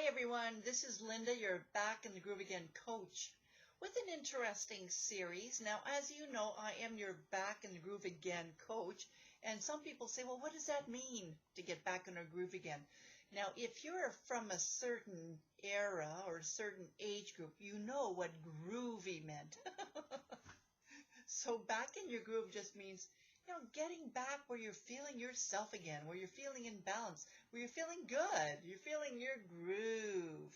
Hi everyone, this is Linda, your Back in the Groove Again coach with an interesting series. Now, as you know, I am your Back in the Groove Again coach, and some people say, well, what does that mean to get back in a groove again? Now, if you're from a certain era or a certain age group, you know what groovy meant. So back in your groove just means, getting back where you're feeling yourself again, where you're feeling in balance, where you're feeling good, you're feeling your groove.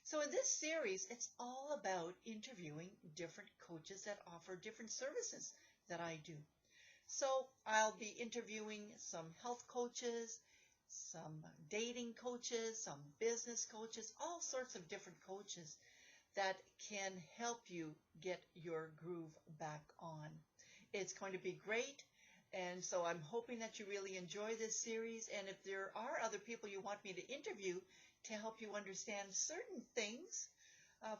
So in this series, it's all about interviewing different coaches that offer different services that I do. So I'll be interviewing some health coaches, some dating coaches, some business coaches, all sorts of different coaches that can help you get your groove back on. It's going to be great, and so I'm hoping that you really enjoy this series. And if there are other people you want me to interview to help you understand certain things,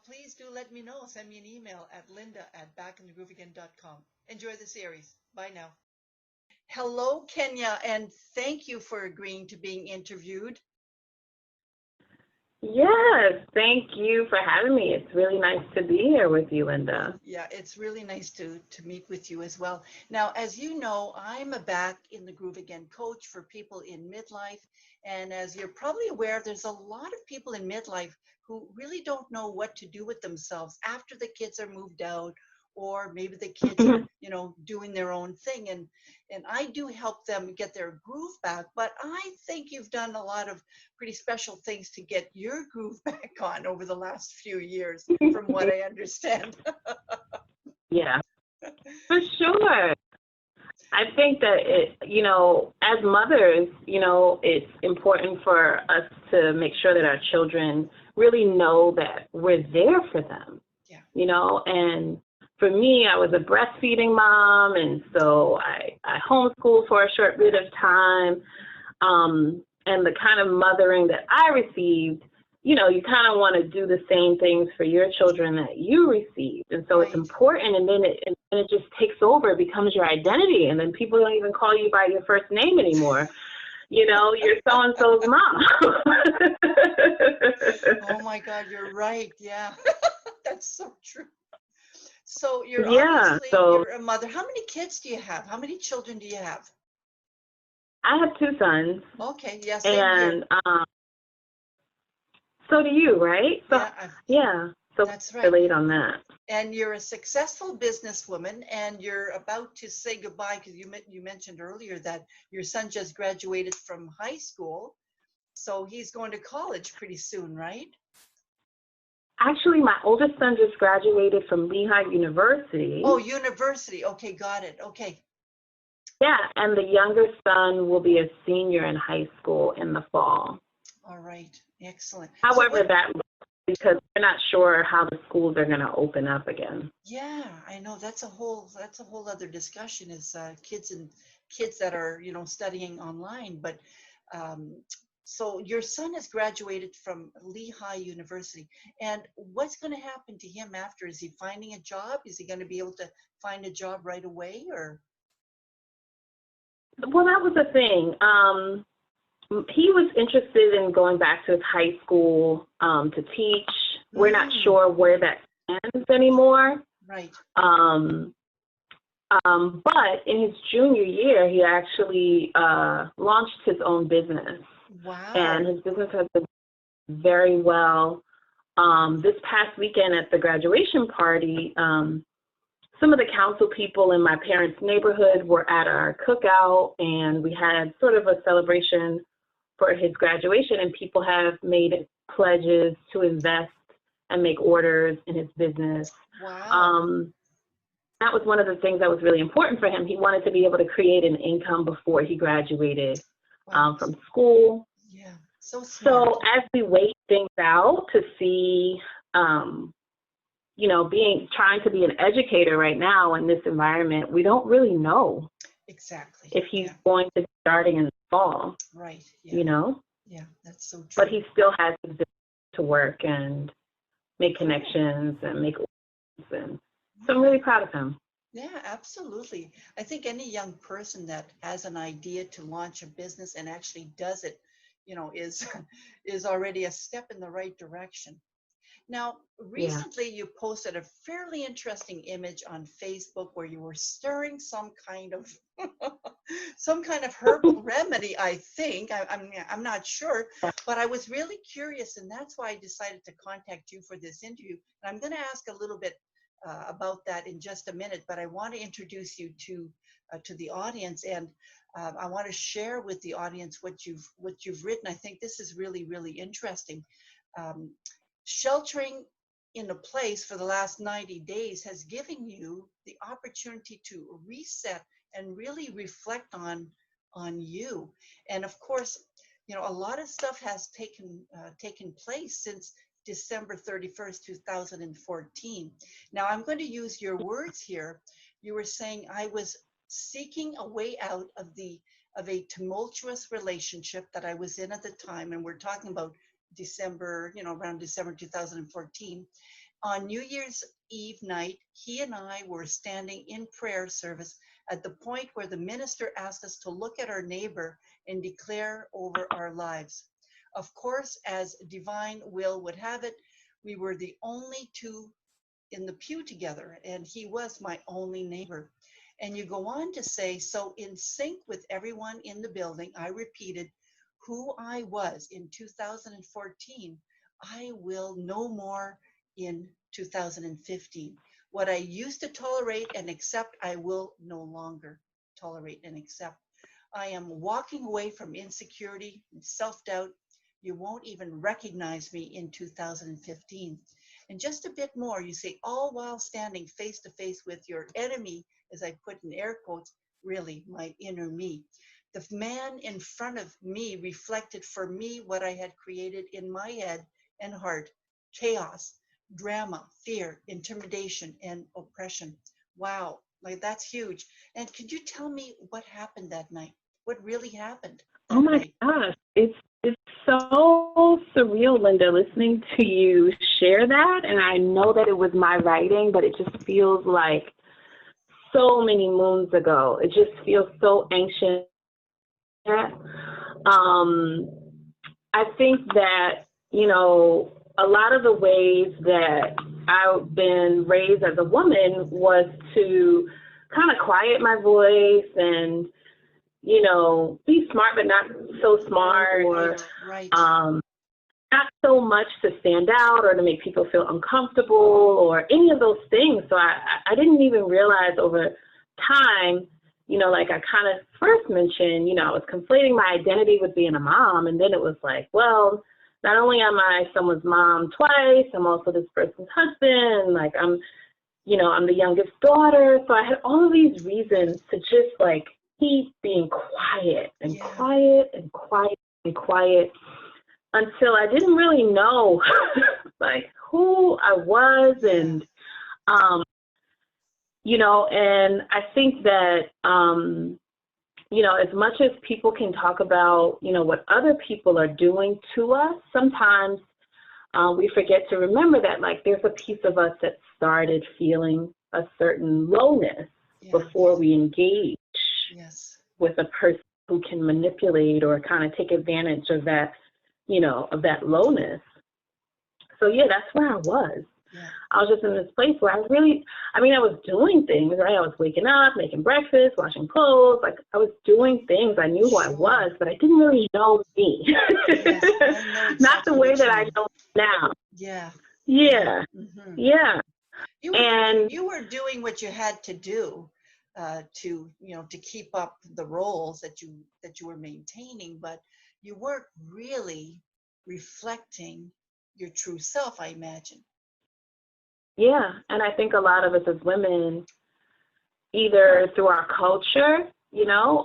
please do let me know. Send me an email at linda@backinthegrooveagain.com. Enjoy the series. Bye now. Hello, Kenya, and thank you for agreeing to being interviewed. Yes, thank you for having me. It's really nice to be here with you, Linda. Yeah, it's really nice to meet with you as well. Now, as you know, I'm a Back in the Groove Again coach for people in midlife. And as you're probably aware, there's a lot of people in midlife who really don't know what to do with themselves after the kids are moved out, or maybe the kids are, doing their own thing. And I do help them get their groove back, but I think you've done a lot of pretty special things to get your groove back on over the last few years, from what I understand. Yeah, for sure. I think that as mothers, it's important for us to make sure that our children really know that we're there for them. Yeah. And for me, I was a breastfeeding mom, and so I homeschooled for a short bit of time. And the kind of mothering that I received, you kind of want to do the same things for your children that you received. And so It's important, and then it just takes over, it becomes your identity, and then people don't even call you by your first name anymore. You're so-and-so's mom. Oh my God, you're right. Yeah, that's so true. So you're a mother. How many kids do you have? How many children do you have? I have 2 sons. Okay, yeah, same here. So do you, right? So, so that's right. Relate on that. And you're a successful businesswoman, and you're about to say goodbye because you mentioned earlier that your son just graduated from high school, so he's going to college pretty soon, right? Actually, my oldest son just graduated from Lehigh University. Oh, university. Okay, got it. Okay. Yeah, and the younger son will be a senior in high school in the fall. All right, excellent. However, because we're not sure how the schools are going to open up again. Yeah, I know that's a whole other discussion, is kids that are studying online. But so your son has graduated from Lehigh University, and what's going to happen to him after? Is he finding a job? Is he going to be able to find a job right away, or? Well, that was the thing. He was interested in going back to his high school to teach. We're not sure where that stands anymore. Right. But in his junior year, he actually launched his own business. Wow. And his business has been very well. This past weekend at the graduation party, some of the council people in my parents' neighborhood were at our cookout, and we had sort of a celebration for his graduation, and people have made pledges to invest and make orders in his business. Wow. That was one of the things that was really important for him. He wanted to be able to create an income before he graduated from school. Yeah, so smart. So as we wait things out to see, trying to be an educator right now in this environment, we don't really know exactly if he's going to be starting in the fall. Right. Yeah. Yeah, that's so true. But he still has to work and make connections and make orders, and so I'm really proud of him. Yeah, absolutely. I think any young person that has an idea to launch a business and actually does it, is is already a step in the right direction. Now, Yeah. recently you posted a fairly interesting image on Facebook where you were stirring some kind of some kind of herbal remedy, I think. I'm not sure, but I was really curious, and that's why I decided to contact you for this interview. And I'm going to ask a little bit about that in just a minute, but I want to introduce you to the audience, and I want to share with the audience what you've written. I think this is really, really interesting. Um, Sheltering in a place for the last 90 days has given you the opportunity to reset and really reflect on you. And of course, a lot of stuff has taken place since December 31st, 2014. Now I'm going to use your words here. You were saying I was seeking a way out of a tumultuous relationship that I was in at the time, and we're talking about December, around December 2014. On New Year's Eve night, he and I were standing in prayer service at the point where the minister asked us to look at our neighbor and declare over our lives. Of course, as divine will would have it, we were the only two in the pew together, and he was my only neighbor. And you go on to say, so in sync with everyone in the building, I repeated who I was in 2014, I will no more in 2015. What I used to tolerate and accept, I will no longer tolerate and accept. I am walking away from insecurity and self-doubt. You won't even recognize me in 2015. And just a bit more, you say, all while standing face to face with your enemy, as I put in air quotes, really my inner me. The man in front of me reflected for me what I had created in my head and heart: chaos, drama, fear, intimidation, and oppression. Wow, like that's huge. And could you tell me what happened that night? What really happened Oh that my night? gosh, it's so surreal, Linda, listening to you share that. And I know that it was my writing, but it just feels like so many moons ago. It just feels so ancient. Um, I think that, a lot of the ways that I've been raised as a woman was to kind of quiet my voice and, be smart but not so smart, or Right. not so much to stand out or to make people feel uncomfortable or any of those things. So I didn't even realize over time, like I kind of first mentioned, I was conflating my identity with being a mom. And then it was like, well, not only am I someone's mom twice, I'm also this person's husband. Like I'm the youngest daughter. So I had all of these reasons to just like keep being quiet and quiet and quiet and quiet until I didn't really know like who I was. And, and I think that, as much as people can talk about, what other people are doing to us, sometimes we forget to remember that, like, there's a piece of us that started feeling a certain lowness before we engage with a person who can manipulate or kind of take advantage of that, of that lowness. So, yeah, that's where I was. I was just in this place where I was doing things, right? I was waking up, making breakfast, washing clothes. Like, I was doing things. I knew who I was, but I didn't really know me. Not the way that I know now. Yeah. Mm-hmm. Yeah. You were doing what you had to do to keep up the roles that you were maintaining, but you weren't really reflecting your true self, I imagine. Yeah, and I think a lot of us as women, either through our culture,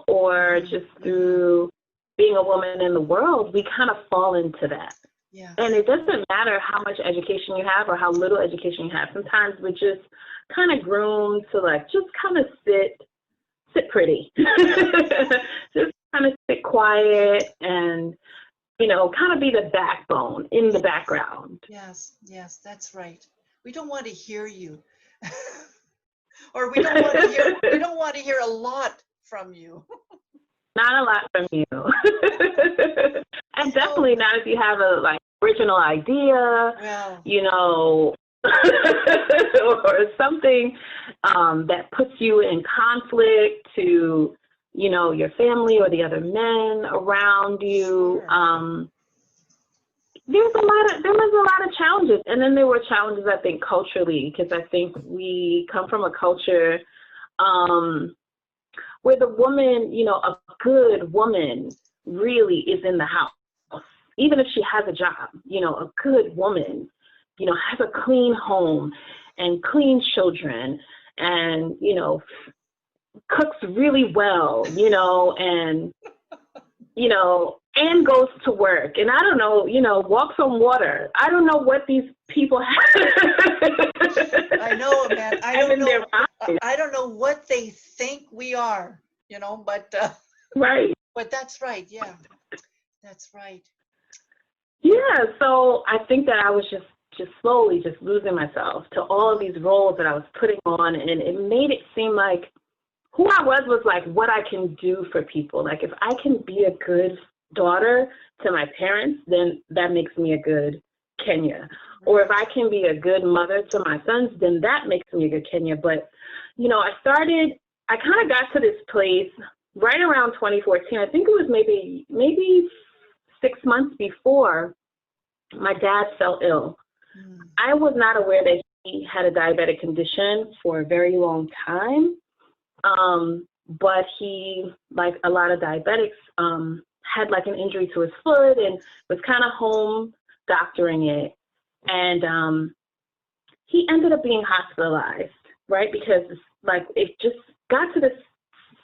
or just through being a woman in the world, we kind of fall into that. Yeah. And it doesn't matter how much education you have or how little education you have. Sometimes we just kind of groomed to like just kind of sit pretty, just kind of sit quiet and kind of be the backbone in the background. Yes, that's right. We don't want to hear you. Or we don't want to hear a lot from you. Not a lot from you. And So, definitely not if you have a like original idea, well, you know, or something that puts you in conflict to, you know, your family or the other men around you. sure. There was a lot of challenges, and then there were challenges I think culturally, because I think we come from a culture um, where the woman, you know, a good woman really is in the house, even if she has a job. You know, a good woman, you know, has a clean home and clean children, and you know, cooks really well, you know, and goes to work. And I don't know, you know, walks on water. I don't know what these people I know, man. I have don't in their know. mind. I don't know what they think we are, Right. but that's right. Yeah, that's right. Yeah. So I think that I was just slowly just losing myself to all of Uh-huh. these roles that I was putting on. And it made it seem like who I was like what I can do for people. Like if I can be a good daughter to my parents, then that makes me a good Kenya. Or if Right. I can be a good mother to my sons, then that makes me a good Kenya. But, you know, I kind of got to this place right around 2014. I think it was maybe 6 months before my dad fell ill. Mm. I was not aware that he had a diabetic condition for a very long time. But he, like a lot of diabetics, had like an injury to his foot and was kind of home doctoring it. And he ended up being hospitalized, right? Because like it just got to this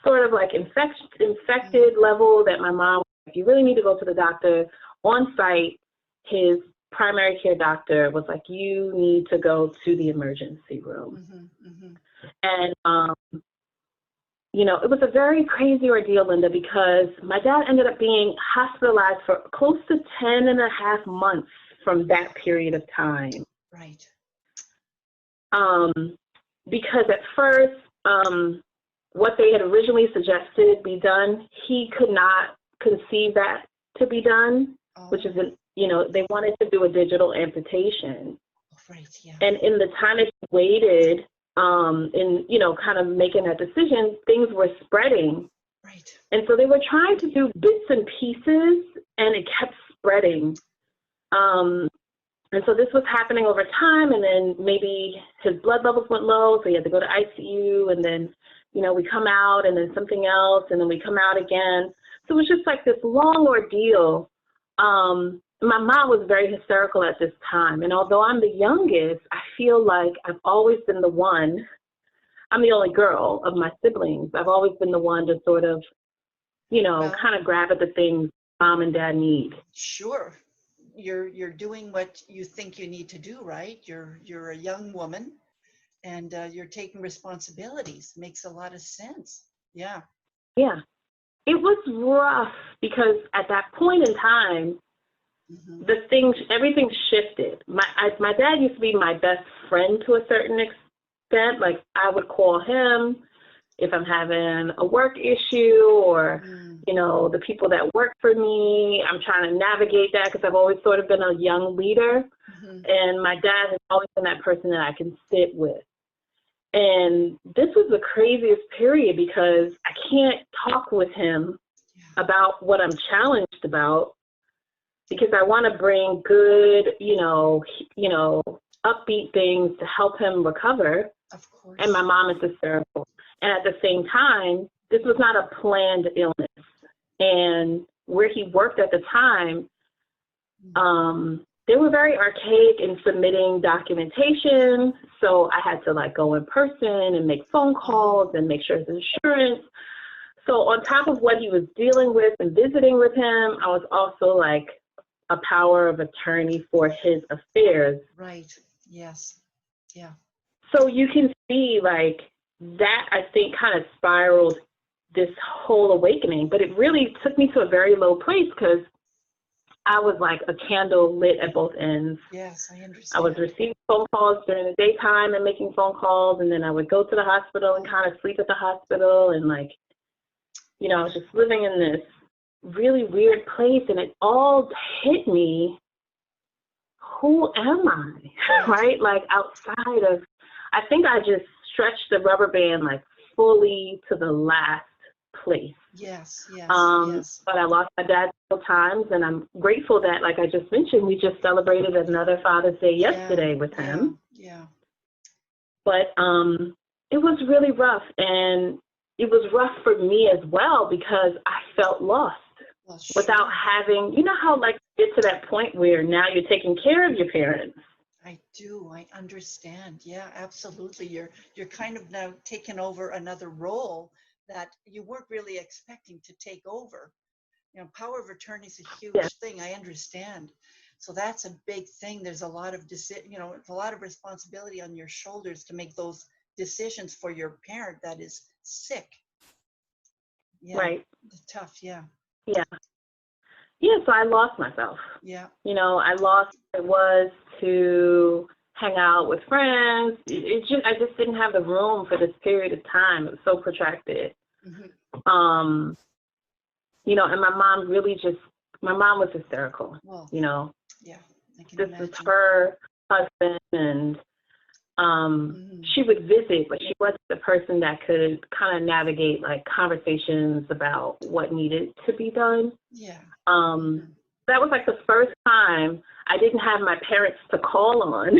sort of like infected level that my mom, like, you really need to go to the doctor on site. His primary care doctor was like, you need to go to the emergency room. Mm-hmm, mm-hmm. And you know, it was a very crazy ordeal, Linda, because my dad ended up being hospitalized for close to 10 and a half months from that period of time. Right. Um, because at first, what they had originally suggested be done, he could not conceive that to be done, which is, Oh, you know, they wanted to do a digital amputation. right. Yeah. And in the time that he waited, in, you know, kind of making that decision, things were spreading. Right. And so they were trying to do bits and pieces, and it kept spreading. And so this was happening over time, and then maybe his blood levels went low, so he had to go to ICU, and then, you know, we come out, and then something else, and then we come out again. So it was just like this long ordeal. My mom was very hysterical at this time, and although I'm the youngest, I feel like I've always been the one. I'm the only girl of my siblings. I've always been the one to sort of, you know, Well, kind of grab at the things mom and dad need. sure. You're doing what you think you need to do, right? You're a young woman, and you're taking responsibilities. Makes a lot of sense. Yeah. Yeah. It was rough because at that point in time, Mm-hmm. everything shifted. My dad used to be my best friend to a certain extent. Like I would call him if I'm having a work issue, or, Mm. you know, the people that work for me, I'm trying to navigate that because I've always sort of been a young leader. Mm-hmm. And my dad has always been that person that I can sit with. And this was the craziest period because I can't talk with him Yeah. about what I'm challenged about, because I want to bring good, upbeat things to help him recover. Of And my course. mom is hysterical. And at the same time, this was not a planned illness. And where he worked at the time, they were very archaic in submitting documentation. So I had to like go in person and make phone Oh, calls and make sure his insurance. So on top of what he was dealing with and visiting with him, I was also like a power of attorney for his affairs. right. Yes. Yeah. So you can see like that, I think, kind of spiraled this whole awakening. But it really took me to a very low place because I was like a candle lit at both ends. Yes, I I was understand. receiving phone calls during the daytime and making phone calls, and then I would go to the hospital and kind of sleep at the hospital, and like I was just living in this really weird place, and it all hit me. Who am I? Right? Like outside of, I think I just stretched the rubber band like fully to the last place. Yes. But I lost my dad several times, and I'm grateful that, like I just mentioned, we just celebrated another Father's Day yesterday with him. Yeah. But it was really rough, and it was rough for me as well because I felt lost. Well, sure. Without having, how like you get to that point where now you're taking care of your parents. I do. I understand. Yeah, absolutely. You're kind of now taking over another role that you weren't really expecting to take over. Power of attorney is a huge thing. I understand. So that's a big thing. There's a lot of it's a lot of responsibility on your shoulders to make those decisions for your parent that is sick. Yeah. Right. It's tough. Yeah. Yeah. Yeah, so I lost myself. Yeah. I lost what it was to hang out with friends. I just didn't have the room for this period of time. It was so protracted. Mm-hmm. And my mom was hysterical. Well, yeah, I can this imagine. is her husband, and she would visit, but she wasn't the person that could kind of navigate like conversations about what needed to be done. Yeah. That was like the first time I didn't have my parents to call on.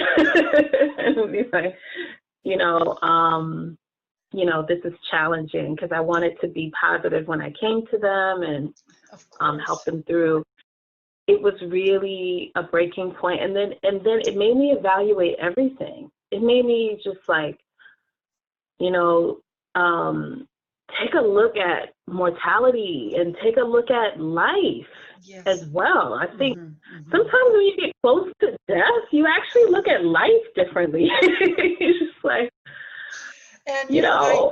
And be like, this is challenging, because I wanted to be positive when I came to them and help them through. It was really a breaking point, and then it made me evaluate everything. It made me just like, take a look at mortality and take a look at life as well. I think sometimes when you get close to death, you actually look at life differently. It's just like, and do I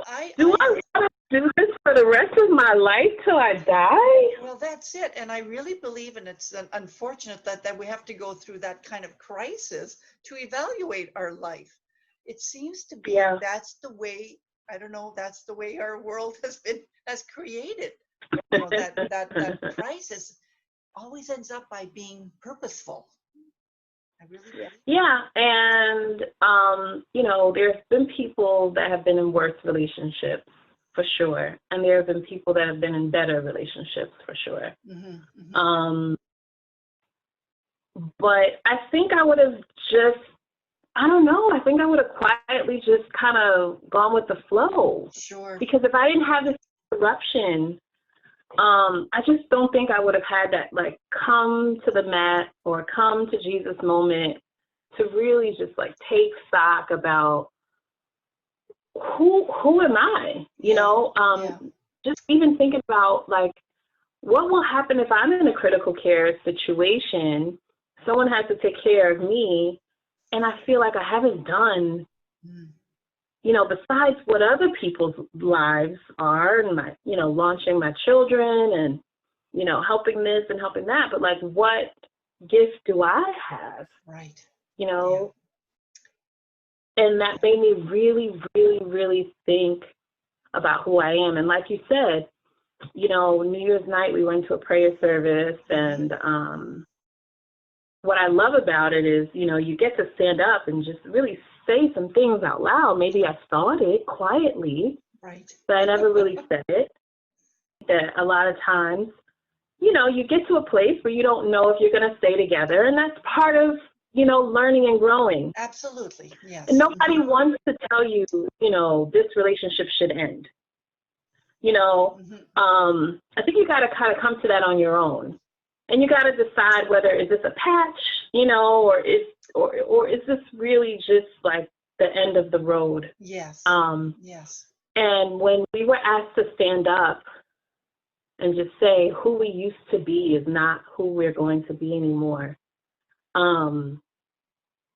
want to do this for the rest of my life till I die? Well, that's it. And I really believe, and it's unfortunate that we have to go through that kind of crisis to evaluate our life. It seems to be that's the way, I don't know, that's the way our world has created. That crisis always ends up by being purposeful. I really believe. Yeah, and there's been people that have been in worse relationships, for sure, and there have been people that have been in better relationships, for sure. But I think I would have I think I would have quietly just kind of gone with the flow. Sure. Because if I didn't have this interruption, I just don't think I would have had that, like, come to the mat or come to Jesus moment to really just, like, take stock about who am I, just even thinking about, like, what will happen if I'm in a critical care situation, someone has to take care of me, and I feel like I haven't done, besides what other people's lives are, and my, launching my children and, helping this and helping that, but like, what gift do I have? Right. And that made me really, really, really think about who I am. And like you said, New Year's night, we went to a prayer service, and what I love about it is, you get to stand up and just really say some things out loud. Maybe I thought it quietly, right, but I never really said it. That a lot of times, you get to a place where you don't know if you're going to stay together, and that's part of, learning and growing. Absolutely, yes. And nobody wants to tell you, this relationship should end. I think you got to kind of come to that on your own. And you got to decide whether is this a patch, or is this really just like the end of the road? Yes. Yes. And when we were asked to stand up and just say who we used to be is not who we're going to be anymore,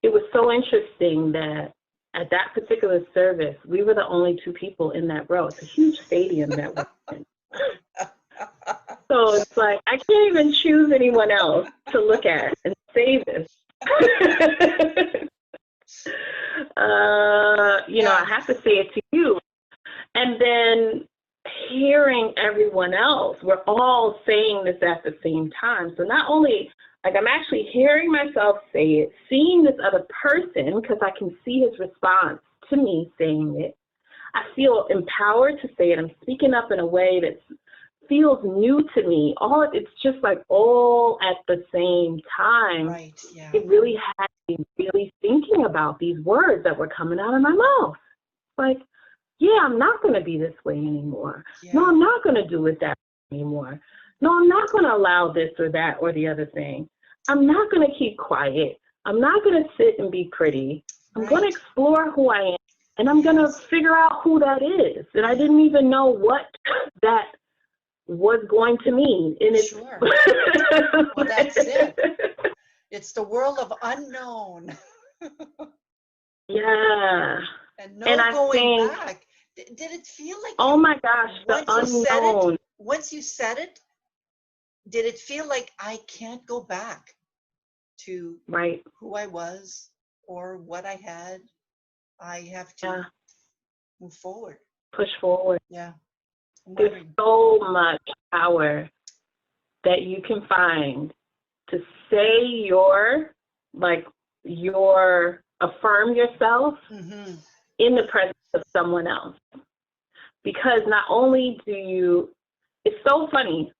it was so interesting that at that particular service, we were the only two people in that row. It's a huge stadium that we're in. So it's like, I can't even choose anyone else to look at and say this. I have to say it to you. And then hearing every everyone else. We're all saying this at the same time. So not only, like, I'm actually hearing myself say it, seeing this other person, because I can see his response to me saying it. I feel empowered to say it. I'm speaking up in a way that feels new to me. It's just like all at the same time. Right, yeah. It really had me really thinking about these words that were coming out of my mouth. Like, yeah, I'm not going to be this way anymore. Yeah. No, I'm not going to do it that way anymore. No, I'm not going to allow this or that or the other thing. I'm not going to keep quiet. I'm not going to sit and be pretty. I'm going to explore who I am, and I'm going to figure out who that is. And I didn't even know what that was going to mean. And it's sure. Well, that's it. It's the world of unknown. Yeah. And no going back. Did it feel like oh my gosh, the unknown. Once you said it, did it feel like I can't go back to who I was or what I had? I have to move forward. Push forward. Yeah. There's so much power that you can find to say affirm yourself in the presence of someone else. Because not only it's so funny.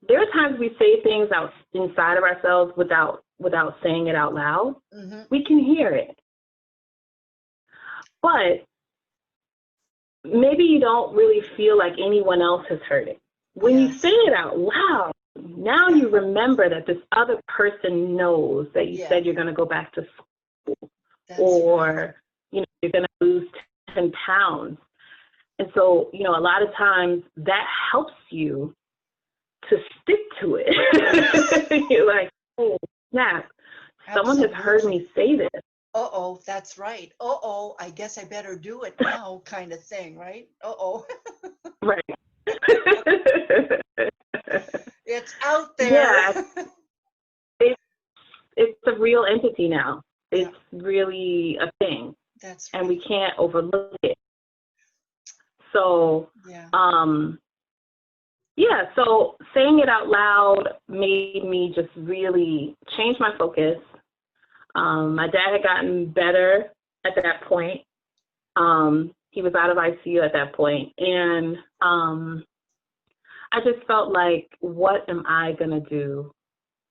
There are times we say things out inside of ourselves without saying it out loud. We can hear it. But maybe you don't really feel like anyone else has heard it. When you say it out loud, now you remember that this other person knows that you said you're going to go back to school. Or you're going to lose 10 pounds. And so, a lot of times that helps you to stick to it. You're like, oh, snap. Someone has heard me say this. Uh-oh, that's right. Uh-oh, I guess I better do it now kind of thing, right? Uh-oh. Right. It's out there. Yeah. It's a real entity now. It's really a thing. That's right. And we can't overlook it. So, so saying it out loud made me just really change my focus. My dad had gotten better at that point. He was out of ICU at that point. And I just felt like, what am I going to do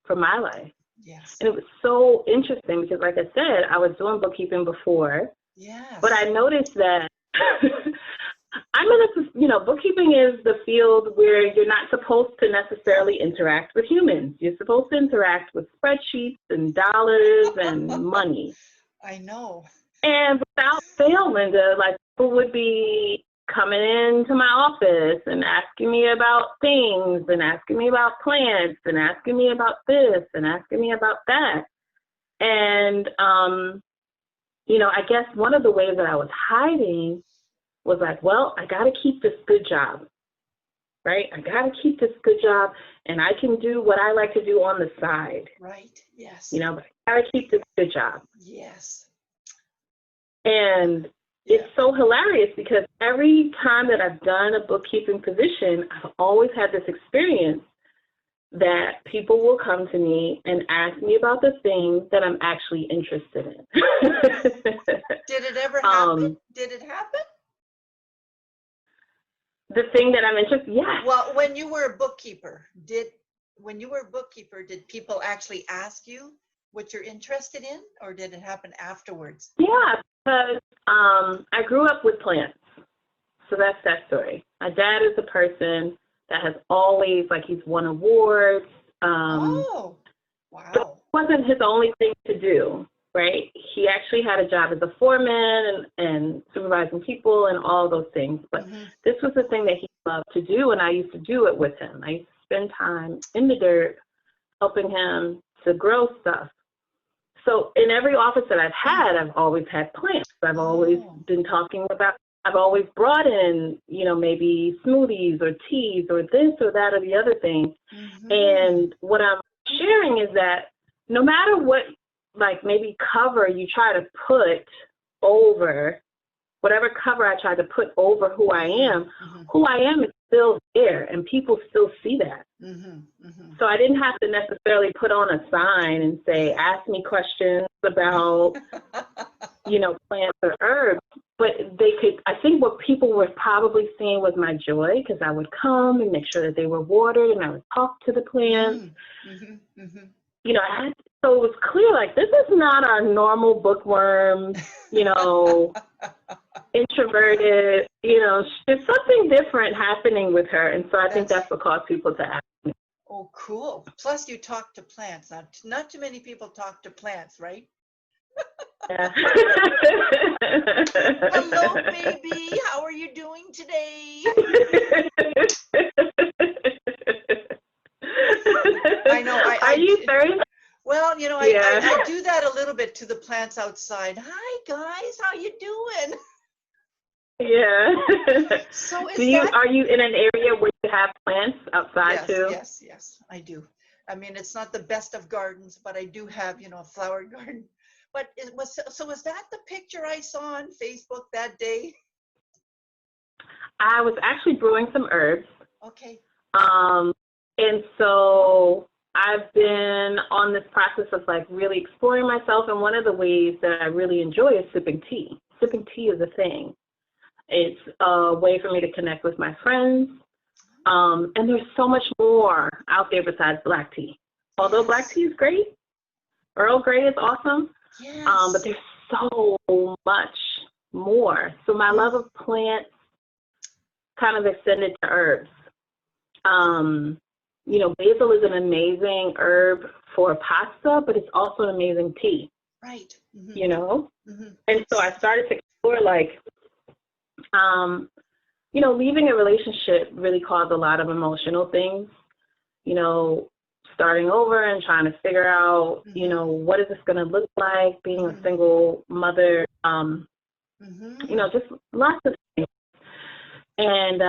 for my life? Yes. And it was so interesting because, like I said, I was doing bookkeeping before. Yes. But I noticed that bookkeeping is the field where you're not supposed to necessarily interact with humans. You're supposed to interact with spreadsheets and dollars and money. I know. And without fail, Linda, like, people would be coming into my office and asking me about things and asking me about plants and asking me about this and asking me about that. And, I guess one of the ways that I was hiding was like, well, I got to keep this good job, right? I got to keep this good job, and I can do what I like to do on the side. Right, yes. But I got to keep this good job. Yes. And it's so hilarious because every time that I've done a bookkeeping position, I've always had this experience that people will come to me and ask me about the things that I'm actually interested in. Did it ever happen? Did it happen? The thing that I'm interested in, yes. Well, when you were a bookkeeper, did people actually ask you what you're interested in, or did it happen afterwards? Yeah, because I grew up with plants. So that's that story. My dad is a person that has always, he's won awards. Oh, wow. But it wasn't his only thing to do, right? He actually had a job as a foreman and supervising people and all those things. But this was the thing that he loved to do, and I used to do it with him. I used to spend time in the dirt helping him to grow stuff. So in every office that I've had, I've always had plants. I've always been talking about, I've always brought in, maybe smoothies or teas or this or that or the other thing. And what I'm sharing is that no matter what, maybe cover you try to put over, whatever cover I try to put over who I am is still there, and people still see that. So I didn't have to necessarily put on a sign and say, ask me questions about, plants or herbs. But they could, I think what people were probably seeing was my joy, because I would come and make sure that they were watered, and I would talk to the plants. So it was clear, like, this is not our normal bookworm, introverted, there's something different happening with her. And so I think that's what caused people to ask me. Oh, cool. Plus you talk to plants. Not too many people talk to plants, right? Yeah. Hello, baby. How are you doing today? I know. Are you serious? Well, I do that a little bit to the plants outside. Hi, guys. How you doing? Yeah. So are you in an area where you have plants outside too? Yes, I do. I mean, it's not the best of gardens, but I do have, a flower garden. But was that the picture I saw on Facebook that day? I was actually brewing some herbs. Okay. And so I've been on this process of like really exploring myself, and one of the ways that I really enjoy is sipping tea. Sipping tea is a thing. It's a way for me to connect with my friends. And there's so much more out there besides black tea. Although black tea is great, Earl Grey is awesome, but there's so much more. So my love of plants kind of extended to herbs. Basil is an amazing herb for pasta, but it's also an amazing tea. Right. And so I started to explore, like, leaving a relationship really caused a lot of emotional things, starting over and trying to figure out, what is this going to look like, being a single mother, just lots of things. And,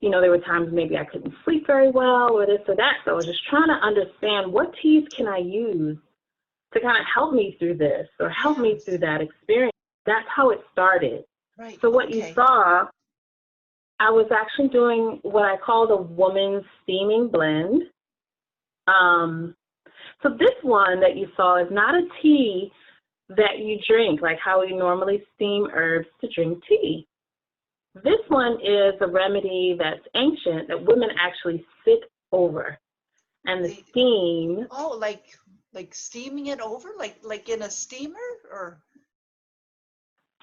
there were times maybe I couldn't sleep very well or this or that. So I was just trying to understand, what teas can I use to kind of help me through this or help me through that experience. That's how it started. Right. So what you saw, I was actually doing what I call the woman's steaming blend. So this one that you saw is not a tea that you drink, like how we normally steam herbs to drink tea. This one is a remedy that's ancient that women actually sit over. And the steam. Oh, like steaming it over, like in a steamer, or?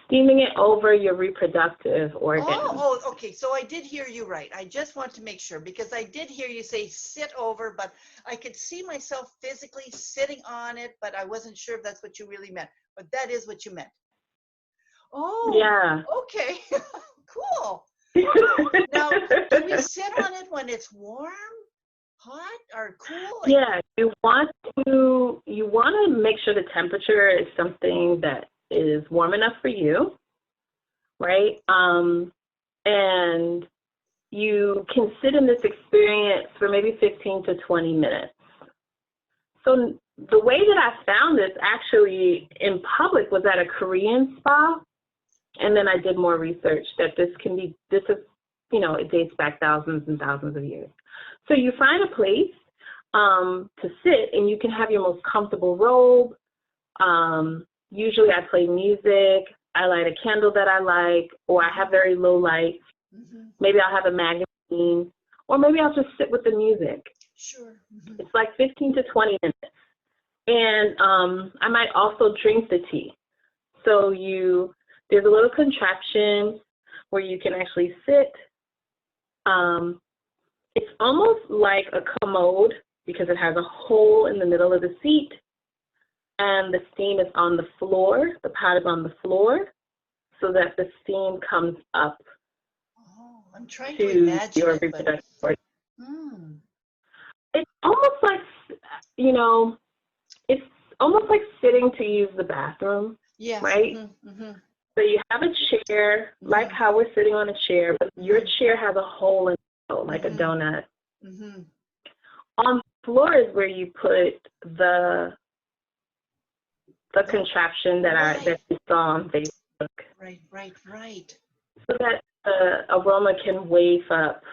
Steaming it over your reproductive organs. Oh, okay. So I did hear you right. I just want to make sure, because I did hear you say sit over, but I could see myself physically sitting on it, but I wasn't sure if that's what you really meant. But that is what you meant. Oh, yeah. Okay. Cool. Now, do we sit on it when it's warm, hot, or cool? Yeah, you want to make sure the temperature is something that is warm enough for you, right? And you can sit in this experience for maybe 15 to 20 minutes. So the way that I found this actually in public was at a Korean spa. And then I did more research that this is, it dates back thousands and thousands of years. So you find a place to sit, and you can have your most comfortable robe. Usually I play music, I light a candle that I like, or I have very low light. Maybe I'll have a magazine, or maybe I'll just sit with the music. Sure. It's like 15 to 20 minutes. And I might also drink the tea. So there's a little contraption where you can actually sit. It's almost like a commode because it has a hole in the middle of the seat, and the steam is on the floor. The pot is on the floor so that the steam comes up. Oh, I'm trying to imagine your it, reproductive organ. but, It's almost like, it's almost like sitting to use the bathroom, right? So you have a chair, like how we're sitting on a chair, but your chair has a hole in it, like a donut. On the floor is where you put the contraption that you saw on Facebook. Right. So that the aroma can wave up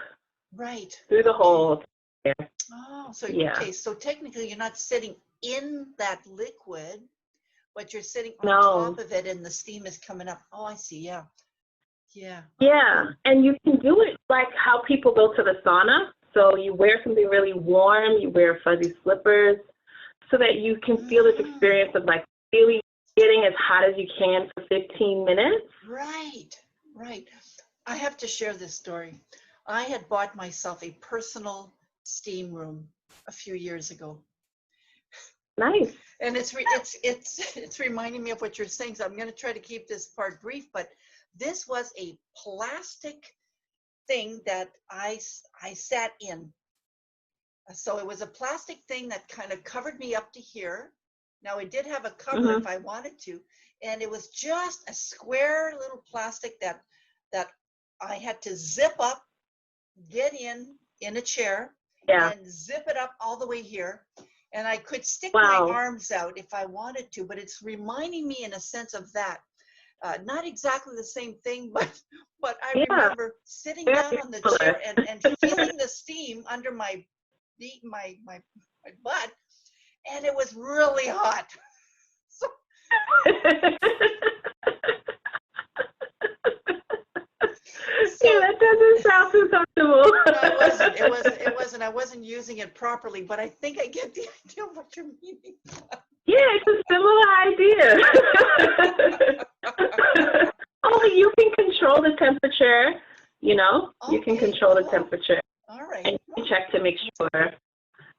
Right. through the Okay. whole. Yeah. Oh, so Yeah. okay, so technically you're not sitting in that liquid, but you're sitting on No. top of it and the steam is coming up. Oh, I see. Yeah. Yeah. Yeah, and you can do it like how people go to the sauna. So you wear something really warm, you wear fuzzy slippers, so that you can feel this experience of like really getting as hot as you can for 15 minutes. Right. Right. I have to share this story. I had bought myself a personal steam room a few years ago. Nice. And it's reminding me of what you're saying. So I'm going to try to keep this part brief, but this was a plastic thing that I sat in. So it was a plastic thing that kind of covered me up to here. Now it did have a cover if I wanted to, and it was just a square little plastic that I had to zip up, get in a chair, Yeah. and zip it up all the way here. And I could stick Wow. my arms out if I wanted to, but it's reminding me in a sense of that. Not exactly the same thing, but I remember sitting down on the chair and feeling the steam under my butt, and it was really hot. So, yeah, that doesn't sound too comfortable. it wasn't. I wasn't using it properly, but I think I get the idea of what you're meaning. Yeah, it's a similar idea. Only you can control the temperature, you know? You can control the temperature. All right. And you check to make sure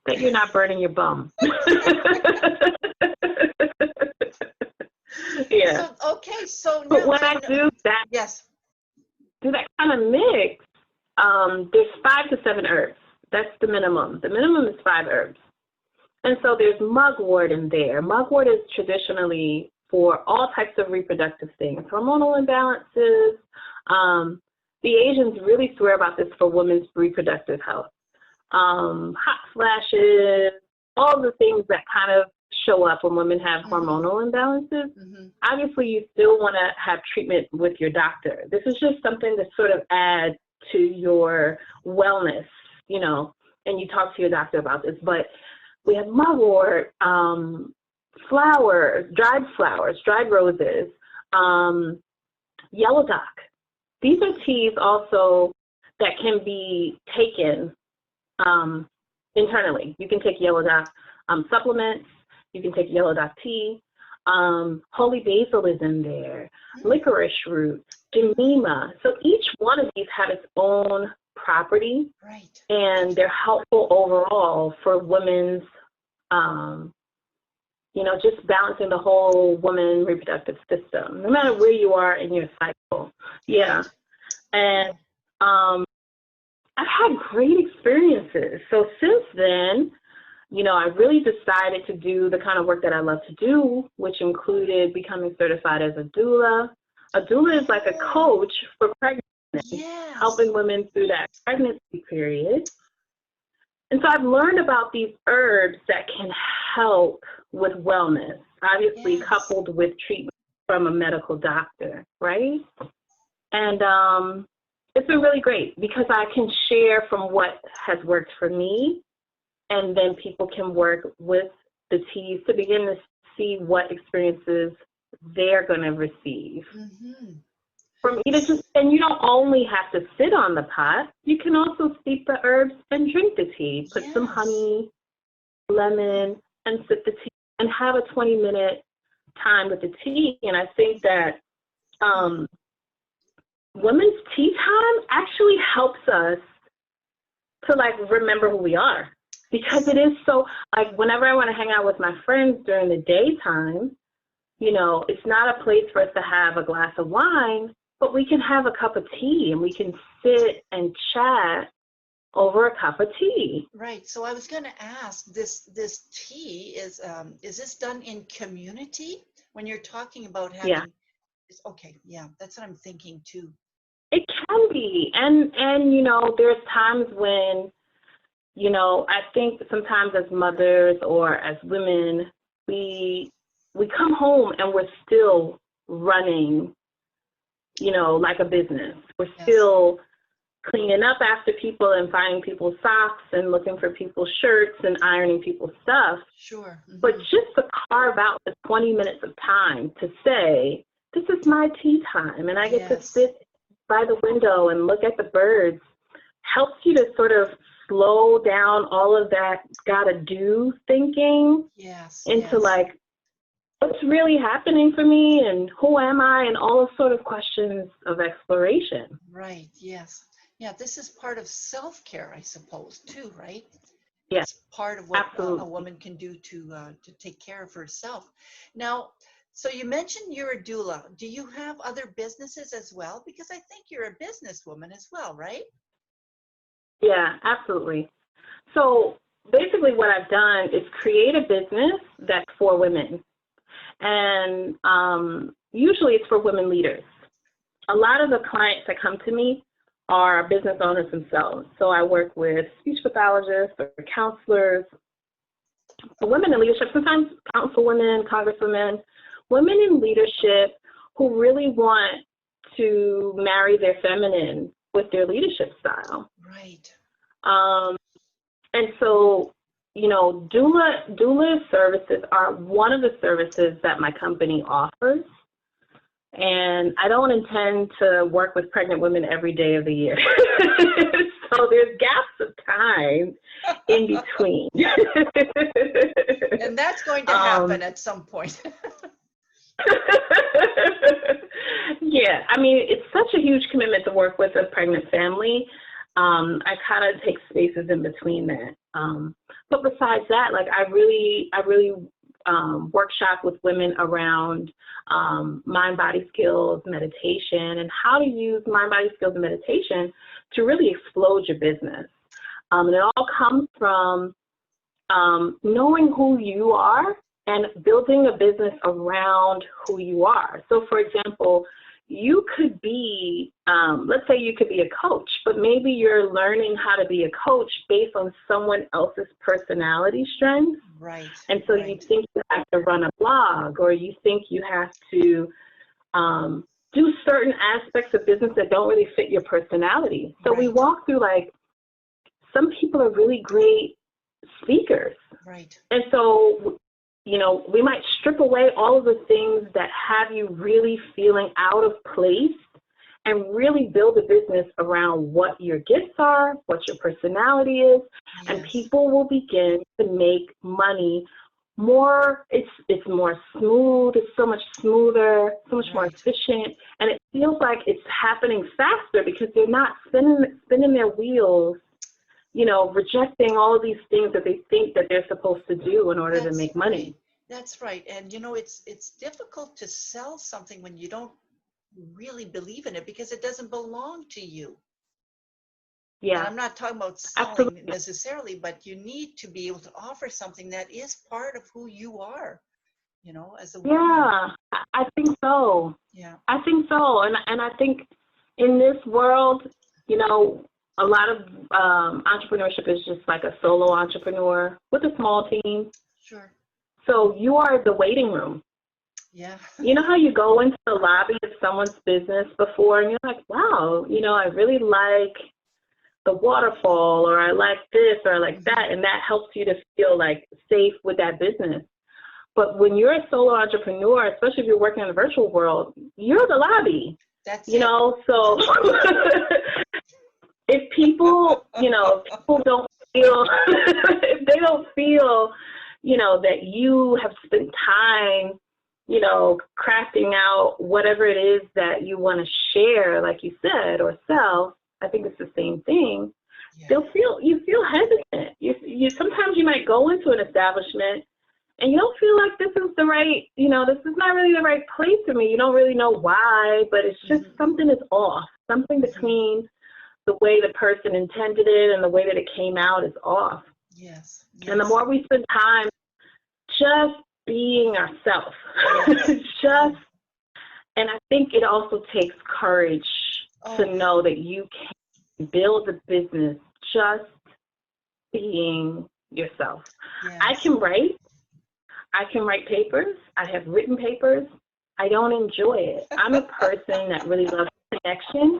that you're not burning your bum. Yeah. So, okay, so But now when I do that, yes. do that kind of mix, there's 5 to 7 herbs. That's the minimum. The minimum is 5 herbs. And so there's mugwort in there. Mugwort is traditionally for all types of reproductive things, hormonal imbalances. The Asians really swear about this for women's reproductive health. Hot flashes, all the things that kind of show up when women have hormonal imbalances. Obviously, you still want to have treatment with your doctor. This is just something to sort of add to your wellness, you know, and you talk to your doctor about this. But we have mugwort, flowers, dried roses, yellow dock. These are teas also that can be taken internally. You can take yellow dock supplements. You can take yellow dock tea. Holy basil is in there, licorice root, jemima. So each one of these have its own property, and they're helpful overall for women's, you know, just balancing the whole woman reproductive system, no matter where you are in your cycle. Yeah. And I've had great experiences. So since then, you know, I really decided to do the kind of work that I love to do, which included becoming certified as a doula. A doula is like a coach for pregnancy, helping women through that pregnancy period. And so I've learned about these herbs that can help with wellness, obviously coupled with treatment from a medical doctor, right? And it's been really great because I can share from what has worked for me, and then people can work with the teas to begin to see what experiences they're going to receive. From either just, and you don't only have to sit on the pot. You can also steep the herbs and drink the tea. Put some honey, lemon, and sip the tea, and have a 20-minute time with the tea. And I think that women's tea time actually helps us to like remember who we are, because it is so, like, whenever I want to hang out with my friends during the daytime, you know, it's not a place for us to have a glass of wine, but we can have a cup of tea and we can sit and chat over a cup of tea. Right. So I was going to ask, this tea is this done in community when you're talking about having? Okay. Yeah, that's what I'm thinking too. It can be, and you know, there's times when, you know, I think sometimes as mothers or as women, we come home and we're still running like a business. We're Yes. still cleaning up after people and finding people's socks and looking for people's shirts and ironing people's stuff. Sure. Mm-hmm. But just to carve out the 20 minutes of time to say, this is my tea time, and I get to Yes. sit by the window and look at the birds, helps you to sort of slow down all of that gotta do thinking Yes. into Yes. like, what's really happening for me and who am I, and all those sort of questions of exploration. Right. Yes. Yeah. This is part of self-care, I suppose, too, right? Yes, It's part of what a absolutely. woman can do to take care of herself. Now, so you mentioned you're a doula. Do you have other businesses as well? Because I think you're a businesswoman as well, right? Yeah, absolutely. So basically what I've done is create a business that's for women. And usually it's for women leaders. A lot of the clients that come to me are business owners themselves. So I work with speech pathologists or counselors, women in leadership, sometimes councilwomen, congresswomen, women in leadership who really want to marry their feminine with their leadership style. Right. And so, doula services are one of the services that my company offers. And I don't intend to work with pregnant women every day of the year. So there's gaps of time in between. And that's going to happen at some point. Yeah, I mean, it's such a huge commitment to work with a pregnant family. I kind of take spaces in between that. But besides that, like I really workshop with women around mind-body skills, meditation, and how to use mind-body skills and meditation to really explode your business. And it all comes from knowing who you are and building a business around who you are. So, for example, you could be, let's say you could be a coach, but maybe you're learning how to be a coach based on someone else's personality strengths. Right. And so you think you have to run a blog, or you think you have to do certain aspects of business that don't really fit your personality. So we walk through, like, some people are really great speakers. Right. And so, we might strip away all of the things that have you really feeling out of place and really build a business around what your gifts are, what your personality is, and people will begin to make money more. It's more smooth, it's so much smoother, so much more efficient, and it feels like it's happening faster because they're not spinning their wheels, rejecting all of these things that they think that they're supposed to do in order to make money. That's right. And it's difficult to sell something when you don't really believe in it because it doesn't belong to you. Yeah. And I'm not talking about selling necessarily, but you need to be able to offer something that is part of who you are, as a woman. Yeah, I think so. Yeah. I think so. And I think in this world, a lot of entrepreneurship is just like a solo entrepreneur with a small team. Sure. So you are the waiting room. Yeah. You know how you go into the lobby of someone's business before and you're like, wow, I really like the waterfall, or I like this, or I like that, and that helps you to feel like safe with that business. But when you're a solo entrepreneur, especially if you're working in the virtual world, you're the lobby. That's so if people, people don't feel, if they don't feel, that you have spent time, crafting out whatever it is that you want to share, like you said, or sell, I think it's the same thing. Yeah. You feel hesitant. You sometimes you might go into an establishment and you don't feel like this is the right, this is not really the right place for me. You don't really know why, but it's just something is off. Something between the way the person intended it and the way that it came out is off. Yes. And the more we spend time just being ourselves, and I think it also takes courage to know that you can build a business just being yourself. Yes. I can write papers. I have written papers. I don't enjoy it. I'm a person that really loves connection.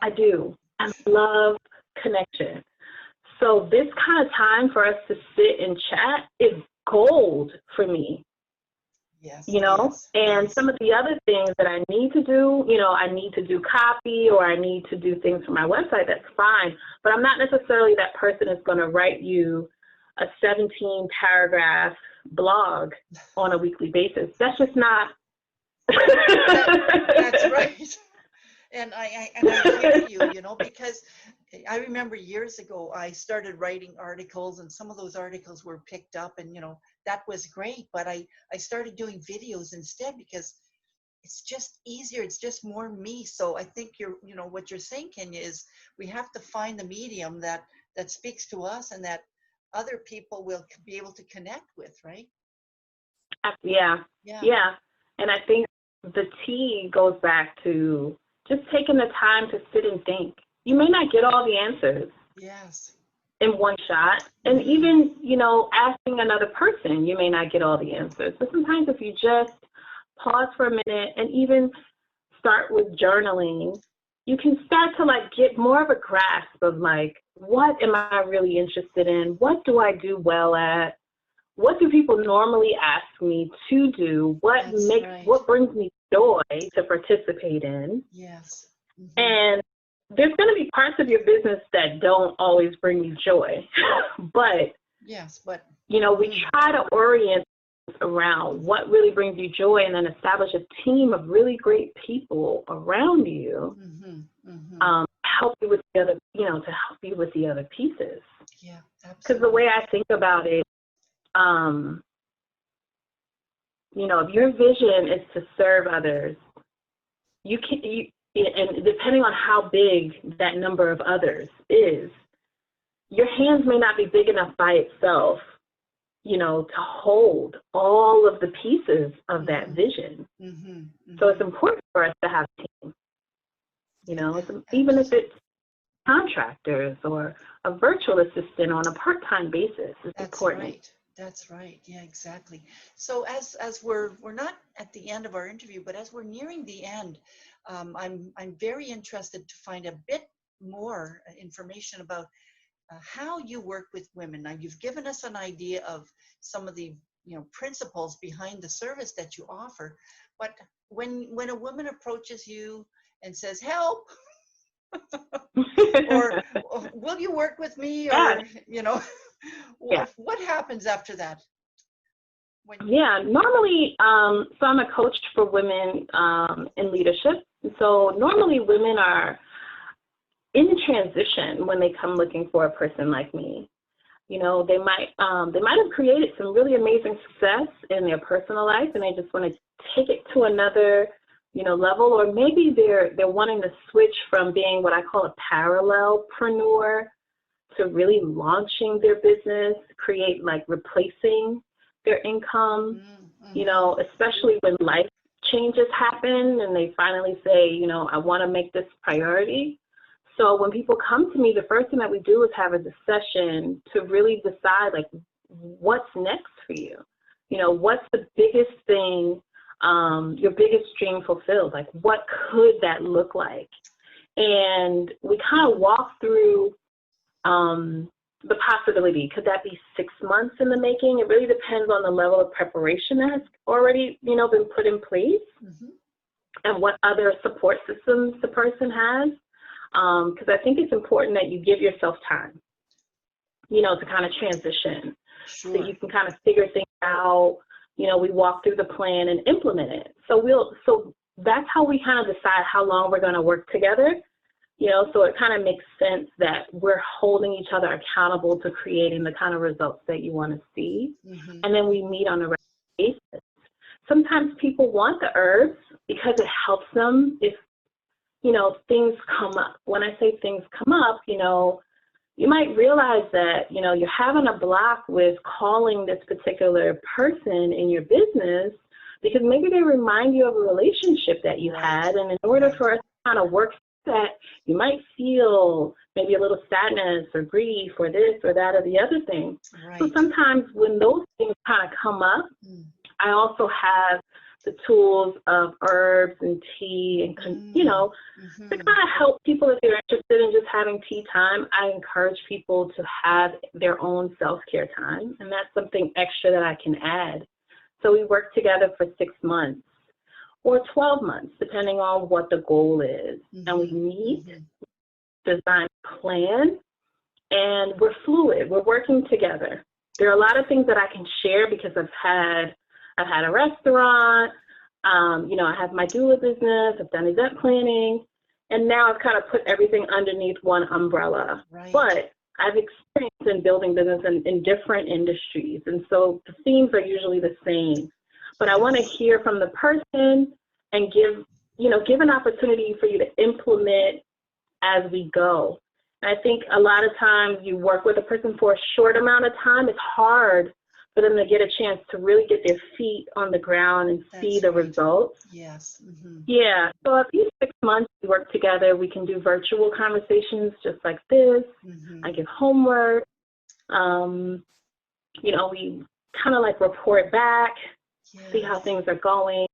I do. I love connection. So this kind of time for us to sit and chat is gold for me. Yes. You know, Yes, and yes. some of the other things that I need to do, you know, I need to do copy or I need to do things for my website, that's fine. But I'm not necessarily that person that's going to write you a 17-paragraph blog on a weekly basis. That's just not. That's right. And I hear you, you know, because I remember years ago I started writing articles, and some of those articles were picked up, and you know that was great. But I started doing videos instead because it's just easier. It's just more me. So I think you know what you're saying, Kenya, is we have to find the medium that speaks to us and that other people will be able to connect with, right? Yeah, Yeah. yeah. And I think the T goes back to just taking the time to sit and think. You may not get all the answers Yes. in one shot. And even, you know, asking another person, you may not get all the answers. But sometimes if you just pause for a minute and even start with journaling, you can start to like get more of a grasp of like, what am I really interested in? What do I do well at? What do people normally ask me to do? What brings me joy to participate in? Yes. And there's going to be parts of your business that don't always bring you joy, but yes, but you know, we try to orient around what really brings you joy, and then establish a team of really great people around you, help you with the other, you know, to help you with the other pieces. Yeah, absolutely. Because the way I think about it, you know, if your vision is to serve others, and depending on how big that number of others is, your hands may not be big enough by itself, you know, to hold all of the pieces of that vision. So it's important for us to have a team, you know, even if it's contractors or a virtual assistant on a part-time basis. It's important. Right. That's right. Yeah, exactly. So as we're not at the end of our interview, but as we're nearing the end, I'm very interested to find a bit more information about how you work with women. Now, you've given us an idea of some of the principles behind the service that you offer, but when a woman approaches you and says, "Help," or "Will you work with me?" or what happens after that? Normally, so I'm a coach for women in leadership. So normally women are in transition when they come looking for a person like me. You know, they might have created some really amazing success in their personal life, and they just want to take it to another, level, or maybe they're wanting to switch from being what I call a parallelpreneur to really launching their business, replacing their income, especially when life changes happen and they finally say, I want to make this priority. So when people come to me, the first thing that we do is have a session to really decide, what's next for you? What's the biggest thing, your biggest dream fulfilled? What could that look like? And we kind of walk through the possibility. Could that be 6 months in the making? It really depends on the level of preparation that has already, been put in place, and what other support systems the person has. Because I think it's important that you give yourself time, to kind of transition. Sure. So you can kind of figure things out. We walk through the plan and implement it. So that's how we kind of decide how long we're going to work together. So it kind of makes sense that we're holding each other accountable to creating the kind of results that you want to see. And then we meet on a regular basis. Sometimes people want the herbs because it helps them if, things come up. When I say things come up, you might realize that, you're having a block with calling this particular person in your business because maybe they remind you of a relationship that you had. And in order for us to kind of work that, you might feel maybe a little sadness or grief or this or that or the other thing. So sometimes when those things kind of come up, I also have the tools of herbs and tea and, you know, to kind of help people if they're interested in just having tea time. I encourage people to have their own self-care time, and that's something extra that I can add. So we work together for 6 months or 12 months, depending on what the goal is. And we meet, design a plan, and we're fluid. We're working together. There are a lot of things that I can share because I've had a restaurant, you know, I have my doula business, I've done event planning, and now I've kind of put everything underneath one umbrella. Right. But I've experienced in building business in different industries, and so the themes are usually the same. But I want to hear from the person and give an opportunity for you to implement as we go. And I think a lot of times you work with a person for a short amount of time. It's hard for them to get a chance to really get their feet on the ground and see the results. Yes. Yeah. So at least 6 months we work together. We can do virtual conversations just like this. I give homework. You know, we kind of like report back, see how things are going,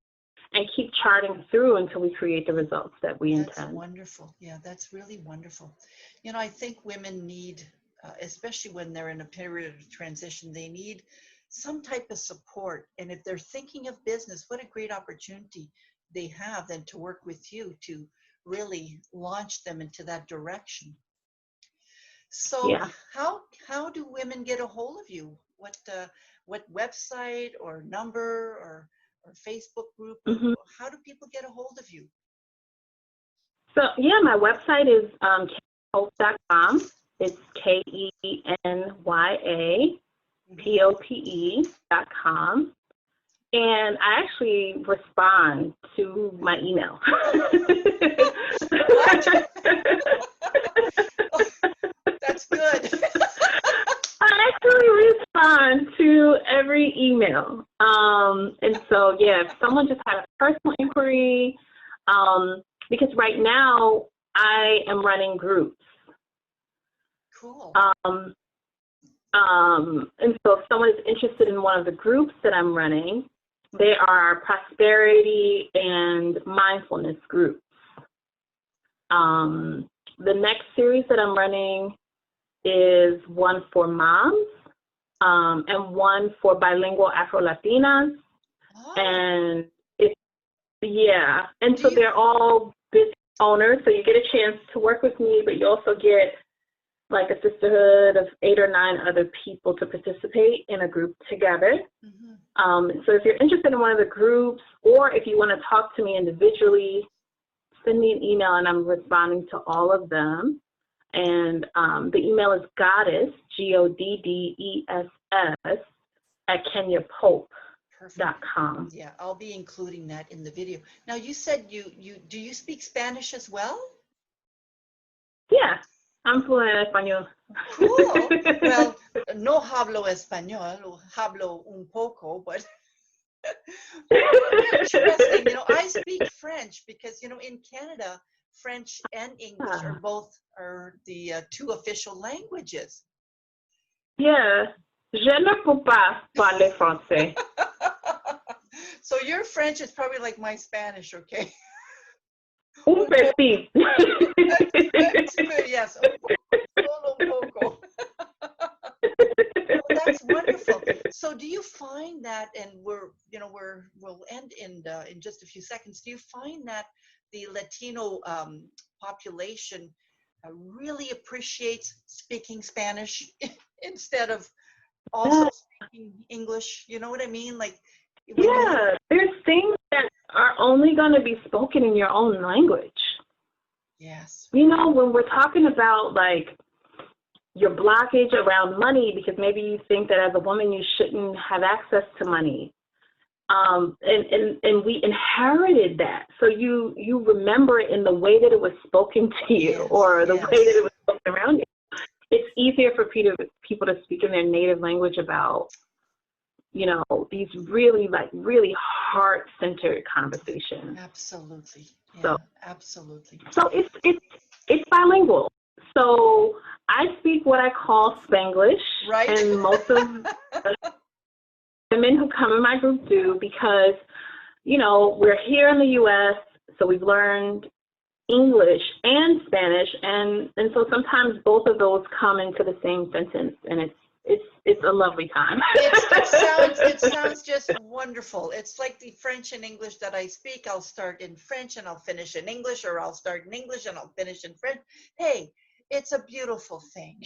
and keep charting through until we create the results that we intend. That's wonderful. Yeah, that's really wonderful. You know, I think women need, especially when they're in a period of transition, they need some type of support. And if they're thinking of business, what a great opportunity they have then to work with you to really launch them into that direction. So how do women get a hold of you? What website or number or Facebook group? How do people get a hold of you? So yeah, my website is kenyapope.com. It's KENYAPOPE.com. And I actually respond to my email. That's good. I actually respond to every email. And so, yeah, if someone just had a personal inquiry, because right now I am running groups. Cool. And so if someone is interested in one of the groups that I'm running, they are prosperity and mindfulness groups. The next series that I'm running is one for moms and one for bilingual Afro-Latinas. And so they're all business owners, so you get a chance to work with me, but you also get like a sisterhood of 8 or 9 other people to participate in a group together. So if you're interested in one of the groups, or if you want to talk to me individually, send me an email and I'm responding to all of them. And the email is goddess, GODDESS, at kenyapope.com. Yeah, I'll be including that in the video. Now you said do you speak Spanish as well? Yeah, I'm fluent in español. Cool. Well, no hablo español, hablo un poco, but interesting. You know, I speak French because, you know, in Canada, French and English are the 2 official languages. Yeah. Je ne peux pas parler français. So your French is probably like my Spanish, okay? Un petit. Yes, un poco. Well, that's wonderful. So do you find that, and we'll end in just a few seconds, do you find that the Latino population really appreciates speaking Spanish instead of also speaking English? You know what I mean? Like, there's things that are only going to be spoken in your own language. Yes. You know, when we're talking about like your blockage around money, because maybe you think that as a woman you shouldn't have access to money. And we inherited that. So you remember it in the way that it was spoken to you, or the way that it was spoken around you. It's easier for people to speak in their native language about, you know, these really heart-centered conversations. Absolutely. Yeah, so absolutely. So it's bilingual. So I speak what I call Spanglish, right? And most of the women who come in my group do, because you know, we're here in the U.S., so we've learned English and Spanish, and so sometimes both of those come into the same sentence, and it's a lovely time. It sounds just wonderful. It's like the French and English that I speak. I'll start in French and I'll finish in English, or I'll start in English and I'll finish in French. Hey, it's a beautiful thing.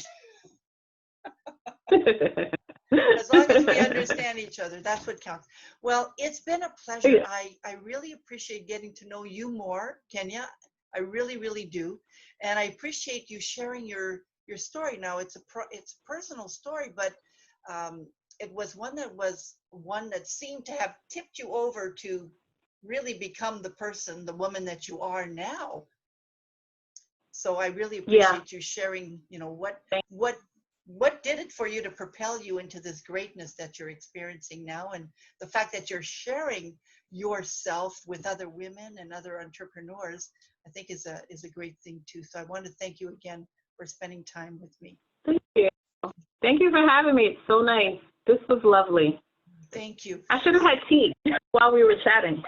As long as we understand each other, that's what counts. Well, it's been a pleasure. Yeah. I really appreciate getting to know you more, Kenya. I really, really do. And I appreciate you sharing your story. Now, it's a personal story, but it was one that seemed to have tipped you over to really become the woman that you are now. So I really appreciate you sharing, you know, what did it for you to propel you into this greatness that you're experiencing now, and the fact that you're sharing yourself with other women and other entrepreneurs, I think is a great thing too. So I want to thank you again for spending time with me. Thank you. Thank you for having me. It's so nice. This was lovely. Thank you. I should have had tea while we were chatting.